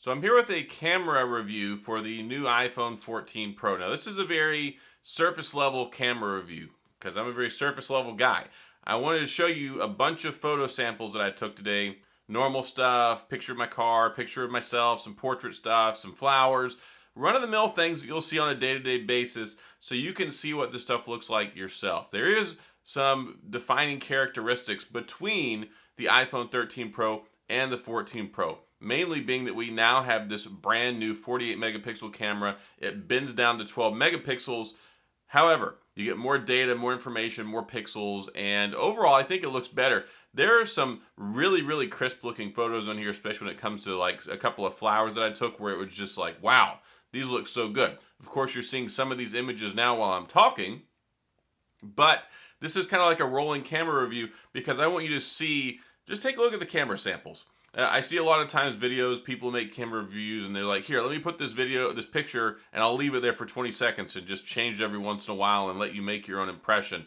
So I'm here with a camera review for the new iPhone 14 Pro. Now this is a very surface level camera review because I'm a very surface level guy. I wanted to show you a bunch of photo samples that I took today. Normal stuff, picture of my car, picture of myself, some portrait stuff, some flowers, run-of-the-mill things that you'll see on a day-to-day basis so you can see what this stuff looks like yourself. There is some defining characteristics between the iPhone 13 Pro and the 14 Pro. Mainly being that we now have this brand new 48 megapixel camera. It bends down to 12 megapixels. However, you get more data, more information, more pixels, and overall I think it looks better. There are some really crisp looking photos on here, especially when it comes to like a couple of flowers that I took where it was just like, wow, these look so good. Of course, you're seeing some of these images now while I'm talking, but this is kind of like a rolling camera review because I want you to see, just take a look at the camera samples. I see a lot of times videos, people make camera reviews and they're like, here, let me put this picture, and I'll leave it there for 20 seconds and just change it every once in a while and let you make your own impression.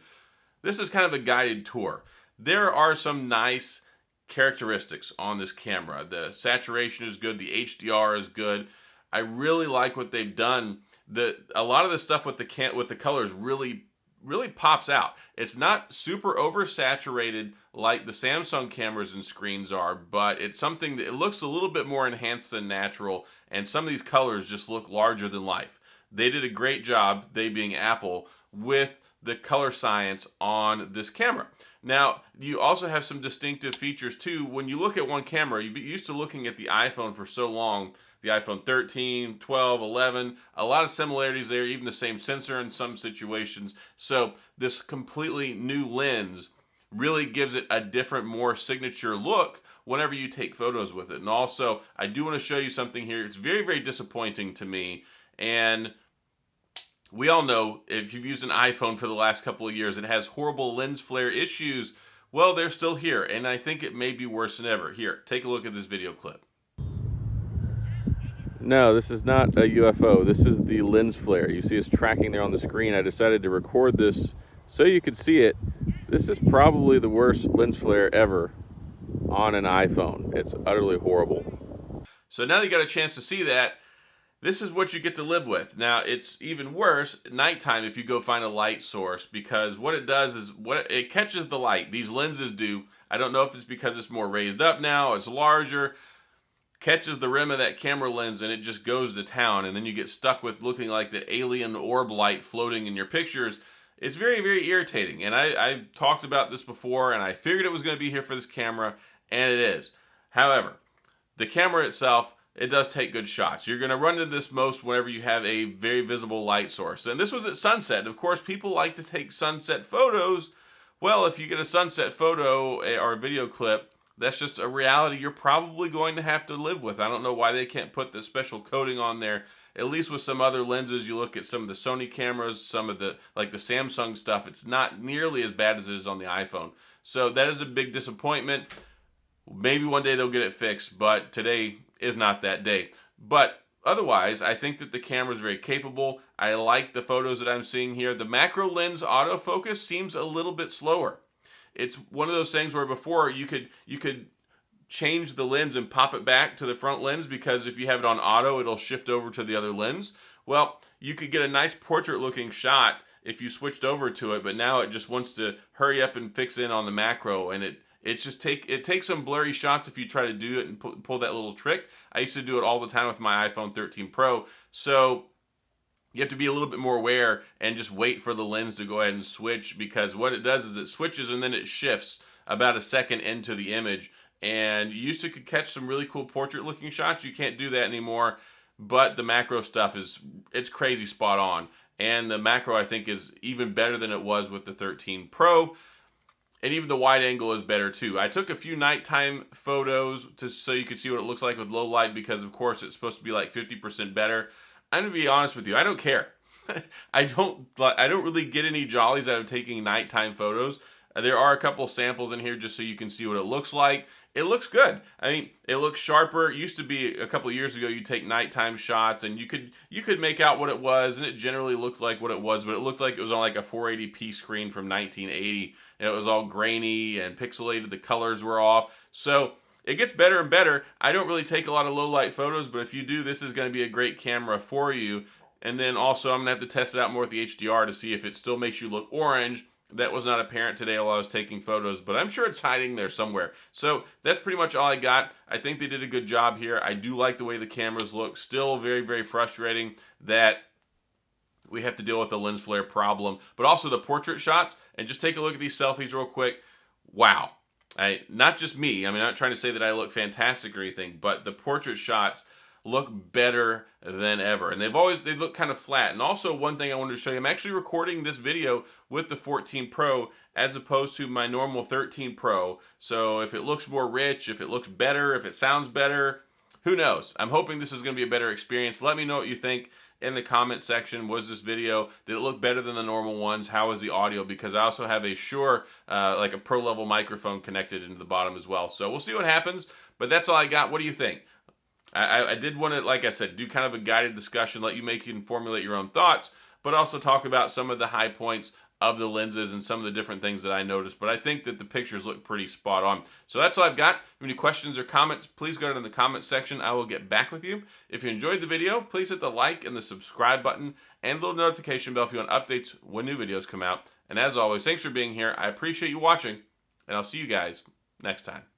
This is kind of a guided tour. There are some nice characteristics on this camera. The saturation is good, the HDR is good. I really like what they've done. A lot of the stuff with the colors really pops out. It's not super oversaturated like the Samsung cameras and screens are, but it's something that it looks a little bit more enhanced than natural, and some of these colors just look larger than life. They did a great job, they being Apple, with the color science on this camera. Now, you also have some distinctive features too. When you look at one camera, you're used to looking at the iPhone for so long, the iPhone 13, 12, 11, a lot of similarities there, even the same sensor in some situations. So this completely new lens really gives it a different, more signature look whenever you take photos with it. And also, I do want to show you something here. It's very disappointing to me. And we all know if you've used an iPhone for the last couple of years, it has horrible lens flare issues. Well, they're still here, and I think it may be worse than ever. Here, take a look at this video clip. No, this is not a UFO. This is the lens flare. You see us tracking there on the screen. I decided to record this so you could see it. This is probably the worst lens flare ever on an iPhone. It's utterly horrible. So now that you got a chance to see that, this is what you get to live with. Now, it's even worse at nighttime if you go find a light source, because what it does is it catches the light. These lenses do. I don't know if it's because it's more raised up now, it's larger, catches the rim of that camera lens and it just goes to town, and then you get stuck with looking like the alien orb light floating in your pictures. It's very irritating, and I've talked about this before, and I figured it was going to be here for this camera, and it is. However, the camera itself, it does take good shots. You're going to run into this most whenever you have a very visible light source, and this was at sunset. Of course, people like to take sunset photos. Well, if you get a sunset photo or a video clip, that's just a reality you're probably going to have to live with. I don't know why they can't put the special coating on there. At least with some other lenses, you look at some of the Sony cameras, some of the, like the Samsung stuff, it's not nearly as bad as it is on the iPhone. So that is a big disappointment. Maybe one day they'll get it fixed, but today is not that day. But otherwise, I think that the camera is very capable. I like the photos that I'm seeing here. The macro lens autofocus seems a little bit slower. It's one of those things where before you could change the lens and pop it back to the front lens, because if you have it on auto, it'll shift over to the other lens. Well, you could get a nice portrait looking shot if you switched over to it, but now it just wants to hurry up and fix in on the macro, and it takes some blurry shots if you try to do it and pull that little trick. I used to do it all the time with my iPhone 13 Pro, so you have to be a little bit more aware and just wait for the lens to go ahead and switch, because what it does is it switches and then it shifts about a second into the image. And you used to could catch some really cool portrait looking shots. You can't do that anymore, but the macro stuff it's crazy spot on. And the macro, I think, is even better than it was with the 13 Pro. And even the wide angle is better too. I took a few nighttime photos so you could see what it looks like with low light, because of course it's supposed to be like 50% better. I'm gonna be honest with you, I don't care. I don't really get any jollies out of taking nighttime photos. There are a couple samples in here just so you can see what it looks like. It looks good. I mean, it looks sharper. It used to be a couple of years ago, you take nighttime shots and you could make out what it was, and it generally looked like what it was, but it looked like it was on like a 480p screen from 1980, and it was all grainy and pixelated. The colors were off. So it gets better and better. I don't really take a lot of low light photos, but if you do, this is going to be a great camera for you. And then also I'm going to have to test it out more with the HDR to see if it still makes you look orange. That was not apparent today while I was taking photos, but I'm sure it's hiding there somewhere. So that's pretty much all I got. I think they did a good job here. I do like the way the cameras look. Still very, very frustrating that we have to deal with the lens flare problem, but also the portrait shots. And just take a look at these selfies real quick. Wow. Not just me. I mean, I'm not trying to say that I look fantastic or anything, but the portrait shots look better than ever. And they look kind of flat. And also one thing I wanted to show you, I'm actually recording this video with the 14 Pro as opposed to my normal 13 Pro. So if it looks more rich, if it looks better, if it sounds better, who knows? I'm hoping this is going to be a better experience. Let me know what you think in the comment section. Was this video, did it look better than the normal ones? How is the audio? Because I also have a Shure, like a pro level microphone connected into the bottom as well. So we'll see what happens, but that's all I got. What do you think? I did want to, like I said, do kind of a guided discussion, let you can formulate your own thoughts, but also talk about some of the high points of the lenses and some of the different things that I noticed. But I think that the pictures look pretty spot on. So that's all I've got. If you have any questions or comments, please go down in the comment section. I will get back with you. If you enjoyed the video, please hit the like and the subscribe button and the little notification bell if you want updates when new videos come out. And as always, thanks for being here. I appreciate you watching, and I'll see you guys next time.